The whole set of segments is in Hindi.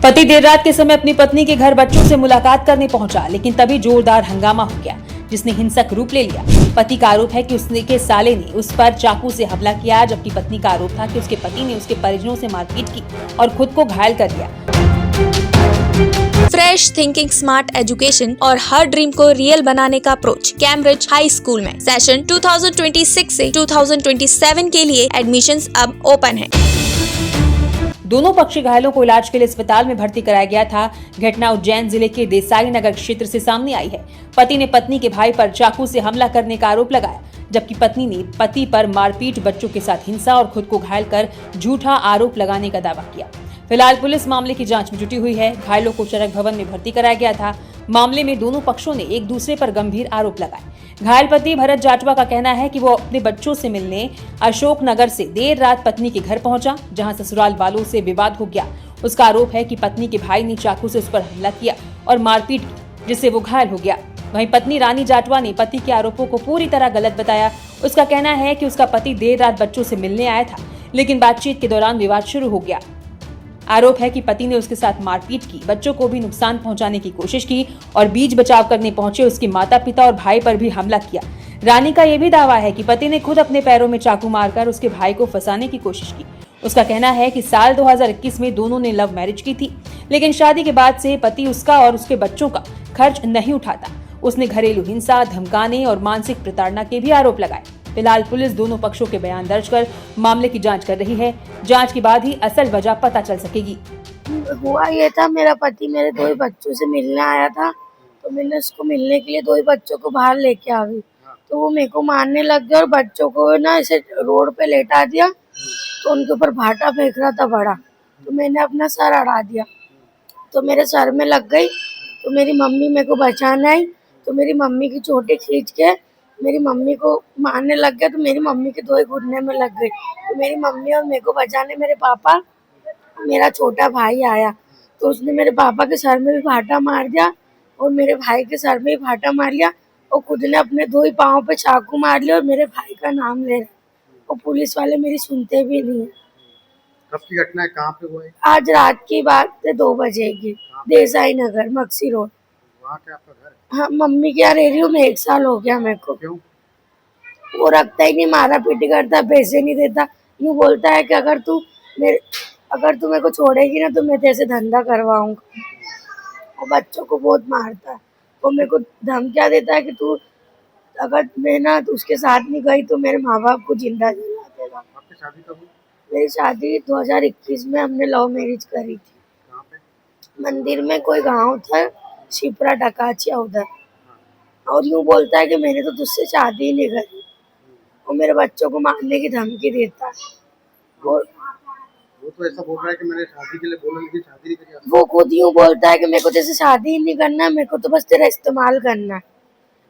पति देर रात के समय अपनी पत्नी के घर बच्चों से मुलाकात करने पहुंचा, लेकिन तभी जोरदार हंगामा हो गया जिसने हिंसक रूप ले लिया। पति का आरोप है कि उसके साले ने उस पर चाकू से हमला किया, जबकि पत्नी का आरोप था कि उसके पति ने उसके परिजनों से मारपीट की और खुद को घायल कर दिया। फ्रेश थिंकिंग, स्मार्ट एजुकेशन और हर ड्रीम को रियल बनाने का अप्रोच कैम्ब्रिज हाई स्कूल में सेशन 2026 से 2027 के लिए एडमिशंस अब ओपन है। दोनों पक्षी घायलों को इलाज के लिए अस्पताल में भर्ती कराया गया था। घटना उज्जैन जिले के देसाई नगर क्षेत्र से सामने आई है। पति ने पत्नी के भाई पर चाकू से हमला करने का आरोप लगाया, जबकि पत्नी ने पति पर मारपीट, बच्चों के साथ हिंसा और खुद को घायल कर झूठा आरोप लगाने का दावा किया। फिलहाल पुलिस मामले की जांच में जुटी हुई है। घायलों को चरक भवन में भर्ती कराया गया था। मामले में दोनों पक्षों ने एक दूसरे पर गंभीर आरोप लगाए। घायल पति भरत जाटवा का कहना है कि वो अपने बच्चों से मिलने अशोक नगर से देर रात पत्नी के घर पहुंचा, जहां ससुराल वालों से विवाद हो गया। उसका आरोप है कि पत्नी के भाई ने चाकू से उस पर हमला किया और मारपीट की, जिससे वो घायल हो गया। वहीं पत्नी रानी जाटवा ने पति के आरोपों को पूरी तरह गलत बताया। उसका कहना है कि उसका पति देर रात बच्चों से मिलने आया था, लेकिन बातचीत के दौरान विवाद शुरू हो गया। आरोप है कि पति ने उसके साथ मारपीट की, बच्चों को भी नुकसान पहुंचाने की कोशिश की और बीच बचाव करने पहुंचे उसके माता पिता और भाई पर भी हमला किया। रानी का यह भी दावा है कि पति ने खुद अपने पैरों में चाकू मारकर उसके भाई को फंसाने की कोशिश की। उसका कहना है कि साल 2021 में दोनों ने लव मैरिज की थी, लेकिन शादी के बाद से पति उसका और उसके बच्चों का खर्च नहीं उठाता। उसने घरेलू हिंसा, धमकाने और मानसिक प्रताड़ना के भी आरोप लगाए। फिलहाल पुलिस दोनों पक्षों के बयान दर्ज कर मामले की जांच कर रही है। जांच के बाद ही असल वजह पता चल सकेगी। हुआ ये था, मेरा पति मेरे दो ही बच्चों से मिलने आया था, तो मैंने उसको मिलने के लिए दो ही बच्चों को बाहर लेके आ गई, तो वो मेरे को मारने लग गया और बच्चों को ना ऐसे रोड पे लेटा दिया, तो उनके ऊपर भाटा फेंक रहा था बड़ा, तो मैंने अपना सर अड़ा दिया, तो मेरे सर में लग गई। तो मेरी मम्मी मेरे को बचाने आई, तो मेरी मम्मी की चोटी खींच के मेरी मम्मी को मारने लग गया, तो मेरी मम्मी के दो ही घुटने में लग गई। तो मेरी मम्मी और मेरे को बचाने मेरे पापा, मेरा छोटा भाई आया, तो उसने मेरे पापा के सर में भी भाटा मार दिया और मेरे भाई के सर में भी भाटा मार लिया और खुद ने अपने दो ही पाँव पे चाकू मार लिया और मेरे भाई का नाम ले रहा। और पुलिस वाले मेरी सुनते भी नहीं है। कब की घटना है, कहाँ पे हुआ है? आज रात की बात है, 2 बजे की, देसाई नगर, मक्सी रोड। वहाँ क्या आपका घर? हाँ, मम्मी के यहाँ रह रही हूँ मैं, 1 साल हो गया मेरे को। क्यों? वो रखता ही नहीं, मारा पीटी करता, पैसे नहीं देता। यूँ बोलता है कि अगर तू मेरे को छोड़ेगी ना तो मैं तेरे से धंधा करवाऊंगा। और बच्चों को बहुत मारता है। वो मेरे को धमकियाँ देता है कि तू अगर मैं ना उसके साथ नहीं गई तो मेरे माँ बाप को जिंदा जला देगा। आपकी शादी कब हुई? मेरी शादी 2021 में हमने लव मैरिज करी थी। कहाँ पे? मंदिर में कोई गांव था, शिप्रा डकाचिया उधर। और यूँ बोलता है कि मैंने तो तुझसे शादी ही नहीं करी और मेरे बच्चों को मारने की धमकी देता है। और वो तो ऐसा बोल रहा है कि मैंने शादी के लिए बोला, लेकिन शादी नहीं करी। वो खुद यूँ बोलता है कि मेरे को तेरे शादी ही नहीं करना है, मेरे को तो बस तेरा इस्तेमाल करना है।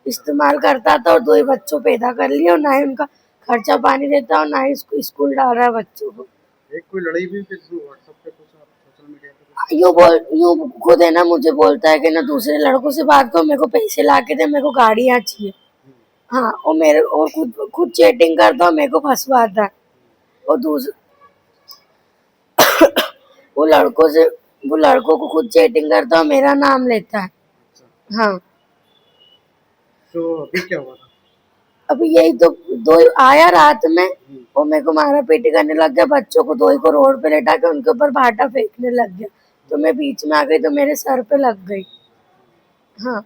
इस्तेमाल करता था और 2 ही बच्चों पैदा कर लिए और ना ही उनका खर्चा पानी देता और ना ही स्कूल डाल रहा है बच्चों को। एक कोई लड़ाई भी व्हाट्सएप पे, कुछ सोशल मीडिया पे? यूँ खुद है ना, मुझे बोलता है कि ना दूसरे लड़कों से बात करो, मेरे को पैसे ला के दे, मेरे को गाड़ियाँ चाहिए। हाँ, और खुद चैटिंग करता और मेरे को फंसवाता है। और वो लड़कों को खुद चैटिंग करता और मेरा नाम लेता है। हाँ, तो अभी क्या हुआ था? अभी यही तो 2 आया रात में और मेरे को मारा पीटी करने लग गया। बच्चों को 2 ही को रोड पे लेटा के उनके ऊपर भाटा फेंकने लग गया, तो मैं बीच में आ गई तो मेरे सर पे लग गई। हाँ,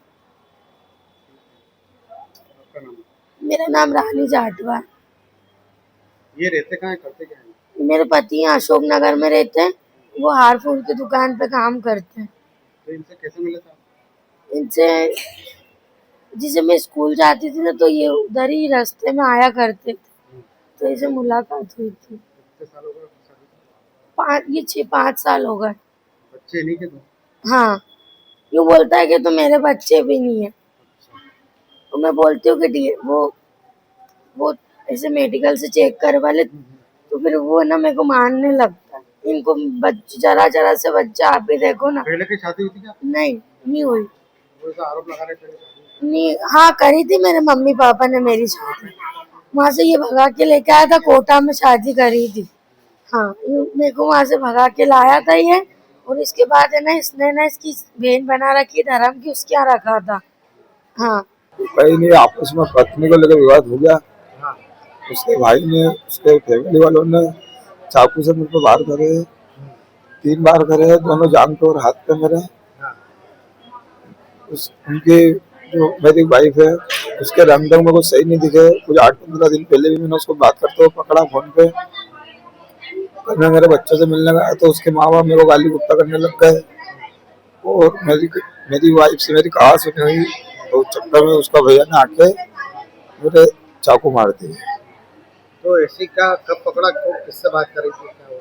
आपका नाम? मेरा नाम रानी जाटवा है। ये रहते कहाँ है, करते क्या है? मेरे पति यहाँ अशोक नगर में रहते हैं, वो हार फूल की दुकान पे काम करते हैं। तो इनसे कैसे मिले था? इनसे जिसे मैं स्कूल जाती थी ना, तो ये उधर ही रास्ते में आया करते थे, तो इसे मुलाकात हुई थी। कितने साल हो गए शादी को? 5 साल हो गए। बच्चे नहीं के? तो हाँ, यूँ बोलता है कि तो मेरे बच्चे भी नहीं है। तो मैं बोलती हूँ कि वो ऐसे मेडिकल से चेक करवा ले, तो फिर वो ना मेरे को मारने लगता है। इनको जरा से बच्चा आप ही देखो ना। पहले की शादी हुई थी क्या? नहीं हुई। वो ऐसा आरोप लगा रहे थे शादी? नहीं, हाँ करी थी मेरे मम्मी पापा ने मेरी शादी। वहाँ से ये भगा के लेके आया था, कोटा में शादी करी थी। हाँ, मेरे को वहाँ से भगा के लाया था ये और इसके बाद है ना इसने ना इसकी बहन बना रखी धर्म की, उसके यहाँ रखा था। हाँ कहीं नहीं, आपस में पत्नी को लेकर विवाद हो गया। हाँ उसके भाई ने, उसके फैमिली वालों ने चाकू से मुझ पर वार करे, 3 बार करे, दोनों जान पे और हाथ पे मेरे। हाँ उनकी जो मेरी वाइफ है, उसके रंग ढंग में कुछ सही नहीं दिखे। कुछ 8-15 दिन पहले भी मैंने उसको बात करते हुए पकड़ा फोन पे। मैं मेरे बच्चों से मिलने गया तो उसके माँ बाप मेरे को गाली गुप्ता करने लग गए और मेरी वाइफ से मेरी कहा सुनी हुई, तो चक्कर में उसका भैया ने आके मेरे चाकू मार दिए। तो ऐसी का कब पकड़ा, किससे बात करी थी, क्या हुआ?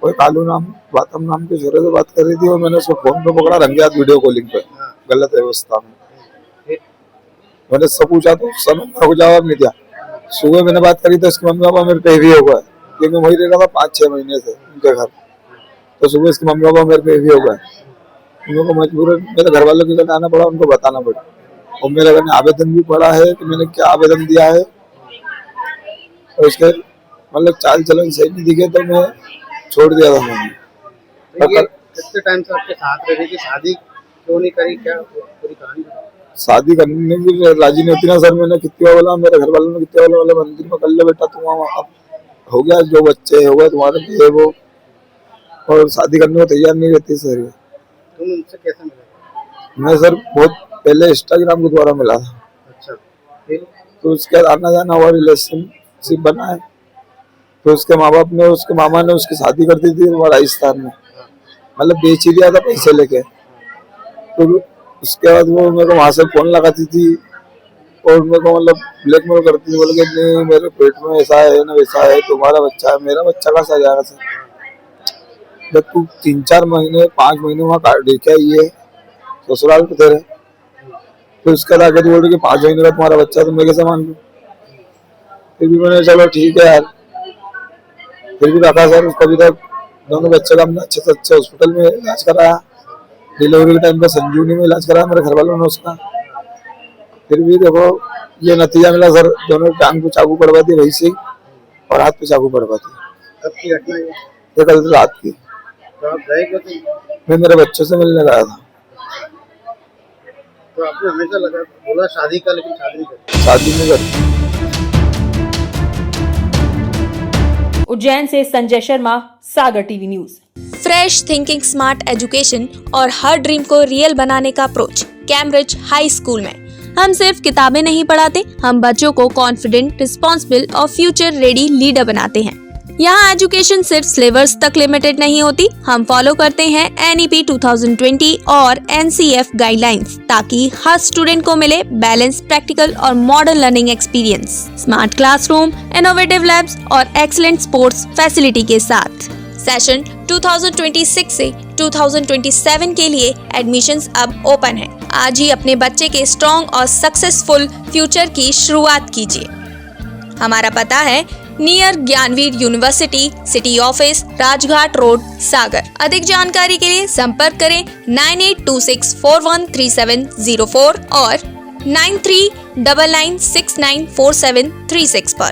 कोई कालू नाम, बातम नाम के छोरे से बात कर रही थी और मैंने उसको फोन पे पकड़ा, रंगियात वीडियो कॉलिंग पे, गलत व्यवस्था में। फिर मैंने सब पूछा तो समय को जवाब नहीं दिया। सुबह मैंने बात करी तो इसके मम्मी पापा मेरे पे भी हो गए, क्योंकि वही रह रहा था 5-6 महीने से उनके घर। तो सुबह इसके मम्मी पापा मेरे पे भी हो गए। उन लोगों को मजबूरन मेरे घर वालों के घर आना पड़ा, उनको बताना पड़ा। और मेरे घर में आवेदन भी पड़ा है कि मैंने क्या आवेदन दिया है, और इसके मतलब चाल चलन सही नहीं दिखे तो मैं छोड़ दिया था मैंने। तो ये कितने टाइम से आपके साथ रह रही थी, शादी क्यों नहीं करी, क्या पूरी कहानी बताओ। शादी करने की राजी नहीं होती ना सर। मैंने कितनी बार बोला, मेरे घर वालों ने कितनी बार बोला मंदिर में कर ले बेटा, तुम अब हो गया, जो बच्चे हो गए तुम्हारे ये वो, और शादी करने को तैयार नहीं रहती सर। तुम उनसे कैसे मिले? मैं सर बहुत पहले इंस्टाग्राम के द्वारा मिला था, अच्छा, फिर तो उसके बाद आना जाना हुआ, रिलेशनशिप बना है। तो उसके माँ बाप ने, उसके मामा ने उसकी शादी कर दी थी राजस्थान में, मतलब बेच ही दिया था पैसे लेके। तो उसके बाद वो मेरे को वहां से फोन लगाती थी और मेरे को मतलब ब्लैकमेल करती थी, बोल के नहीं मेरे पेट में ऐसा है ना वैसा है, तुम्हारा बच्चा है। मेरा बच्चा का सा जाएगा सर, जब तू 3-4 महीने 5 महीने वहाँ काट लेके आई है ससुराल पे तेरे, फिर उसके बाद आगे बोल रही कि 5 महीने का तुम्हारा बच्चा, तो मैं कैसे मान लूं। फिर भी मैंने चलो ठीक है यार, फिर भी रखा सर। कभी तक दोनों बच्चे का हमने अच्छे से अच्छे हॉस्पिटल में इलाज कराया। डिलीवरी के टाइम पे संजीवनी में इलाज कराया मेरे घर वालों ने उसका। फिर भी देखो ये नतीजा मिला सर, दोनों टांग पे चाकू पड़वा दी वही से, और हाथ पे चाकू पड़वा दी। कब की घटना ये? ये कल रात की। तो आप गए क्यों थे? मैं मेरे बच्चों से मिलने गया था। तो आपने हमेशा लगा बोला शादी का, लेकिन शादी नहीं करी। शादी नहीं करती। उज्जैन से Sanjay Sharma, Sagar TV news. Fresh thinking, smart education और हर ड्रीम को रियल बनाने का अप्रोच कैम्ब्रिज हाई स्कूल में। हम सिर्फ किताबें नहीं पढ़ाते, हम बच्चों को कॉन्फिडेंट, रिस्पॉन्सिबल और फ्यूचर रेडी लीडर बनाते हैं। यहाँ एजुकेशन सिर्फ सिलेबस तक लिमिटेड नहीं होती, हम फॉलो करते हैं NEP 2020 और NCF गाइडलाइंस, ताकि हर स्टूडेंट को मिले बैलेंस, प्रैक्टिकल और modern learning experience, smart classroom, innovative labs और एक्सीलेंट स्पोर्ट्स फैसिलिटी के साथ। सेशन 2026 से 2027 के लिए एडमिशंस अब ओपन है। आज ही अपने बच्चे के स्ट्रॉन्ग और सक्सेसफुल फ्यूचर की शुरुआत कीजिए। हमारा पता है near Gyanveer university, city office, Rajghat road, Sagar. अधिक जानकारी के लिए संपर्क करें 9826413704 और 9399694736 पर।